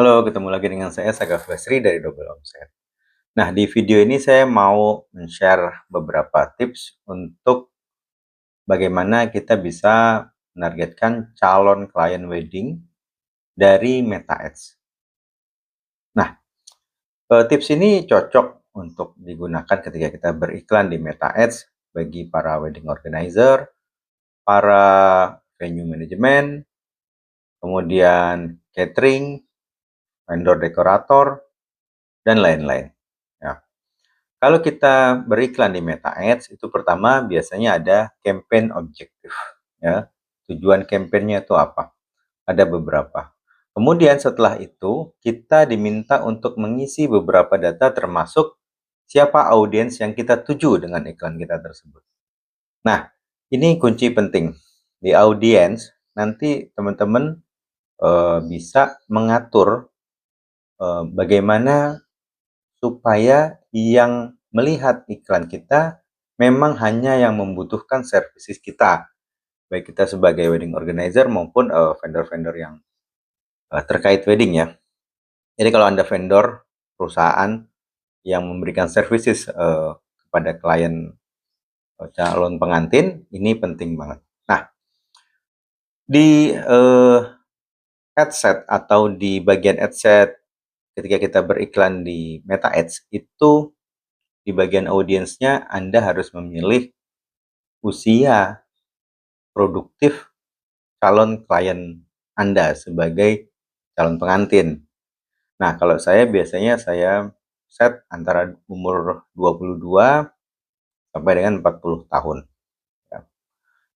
Halo, ketemu lagi dengan saya Sagaf Basri dari Double Omset. Nah, di video ini saya mau share beberapa tips untuk bagaimana kita bisa menargetkan calon klien wedding dari Meta Ads. Nah, tips ini cocok untuk digunakan ketika kita beriklan di Meta Ads bagi para wedding organizer, para venue management, kemudian catering, vendor dekorator, dan lain-lain. Ya. Kalau kita beriklan di Meta Ads, itu pertama biasanya ada campaign objektif. Ya. Tujuan campaignnya itu apa? Ada beberapa. Kemudian setelah itu, kita diminta untuk mengisi beberapa data termasuk siapa audiens yang kita tuju dengan iklan kita tersebut. Nah, ini kunci penting. Di audiens, nanti teman-teman bisa mengatur bagaimana supaya yang melihat iklan kita memang hanya yang membutuhkan services kita, baik kita sebagai wedding organizer maupun vendor-vendor yang terkait wedding ya. Jadi kalau Anda vendor, perusahaan yang memberikan services kepada klien calon pengantin, ini penting banget. Nah, di adset atau di bagian adset ketika kita beriklan di Meta Ads, itu di bagian audiensnya Anda harus memilih usia produktif calon klien Anda sebagai calon pengantin. Nah, kalau saya biasanya saya set antara umur 22 sampai dengan 40 tahun. Ya.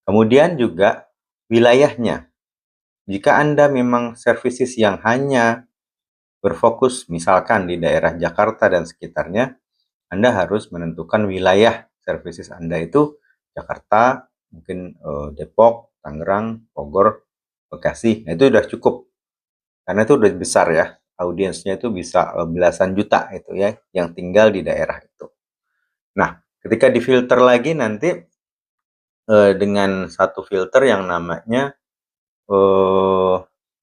Kemudian juga wilayahnya. Jika Anda memang services yang hanya berfokus misalkan di daerah Jakarta dan sekitarnya, Anda harus menentukan wilayah services Anda itu Jakarta, mungkin Depok, Tangerang, Bogor, Bekasi. Nah, itu udah cukup. Karena itu udah besar ya. Audiensnya itu bisa belasan juta itu ya yang tinggal di daerah itu. Nah, ketika difilter lagi nanti dengan satu filter yang namanya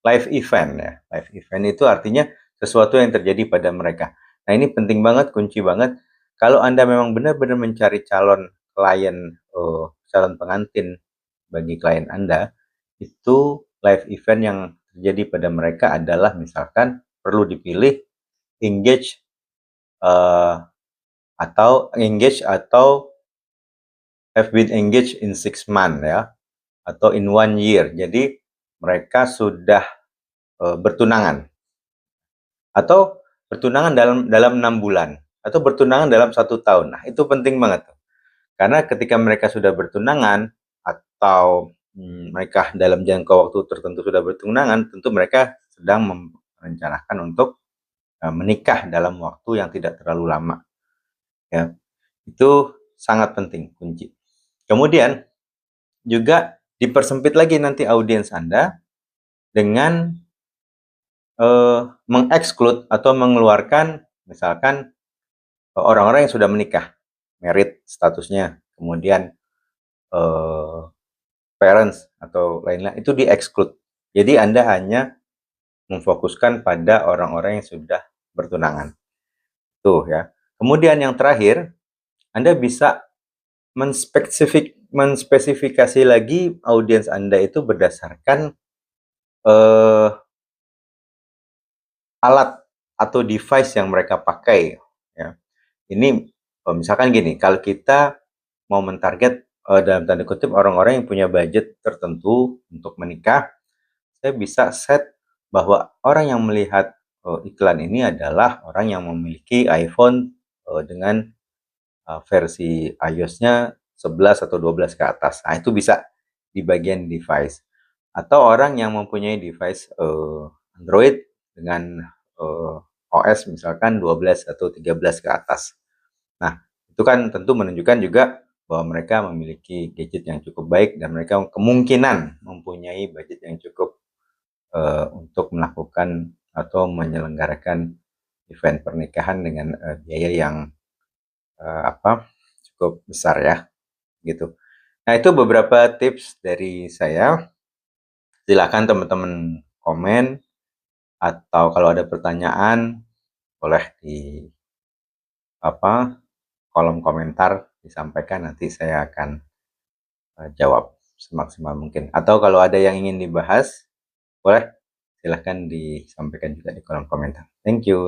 live event ya. Live event itu artinya sesuatu yang terjadi pada mereka. Nah, ini penting banget, kunci banget. Kalau Anda memang benar-benar mencari calon klien, calon pengantin bagi klien Anda, itu live event yang terjadi pada mereka adalah misalkan perlu dipilih engage atau have been engaged in 6 months ya, atau in 1 year. Jadi mereka sudah bertunangan atau bertunangan dalam 6 bulan atau bertunangan dalam 1 tahun. Nah, itu penting banget tuh. Karena ketika mereka sudah bertunangan atau mereka dalam jangka waktu tertentu sudah bertunangan, tentu mereka sedang merencanakan untuk menikah dalam waktu yang tidak terlalu lama. Ya, itu sangat penting, kunci. Kemudian juga dipersempit lagi nanti audiens Anda dengan mengeksklud atau mengeluarkan misalkan orang-orang yang sudah menikah, married statusnya, kemudian parents atau lain-lain itu di-exclude. Jadi Anda hanya memfokuskan pada orang-orang yang sudah bertunangan. Tuh ya. Kemudian yang terakhir, Anda bisa menspesifikasi lagi audiens Anda itu berdasarkan alat atau device yang mereka pakai ya. Ini misalkan gini, kalau kita mau mentarget dalam tanda kutip orang-orang yang punya budget tertentu untuk menikah, saya bisa set bahwa orang yang melihat iklan ini adalah orang yang memiliki iPhone dengan versi iOS-nya 11 atau 12 ke atas. Nah, itu bisa di bagian device. Atau orang yang mempunyai device Android dengan OS misalkan 12 atau 13 ke atas. Nah, itu kan tentu menunjukkan juga bahwa mereka memiliki gadget yang cukup baik dan mereka kemungkinan mempunyai budget yang cukup untuk melakukan atau menyelenggarakan event pernikahan dengan biaya yang cukup besar ya, gitu. Nah, itu beberapa tips dari saya. Silakan teman-teman komen atau kalau ada pertanyaan boleh di kolom komentar disampaikan, nanti saya akan jawab semaksimal mungkin. Atau kalau ada yang ingin dibahas, boleh silahkan disampaikan juga di kolom komentar. Thank you.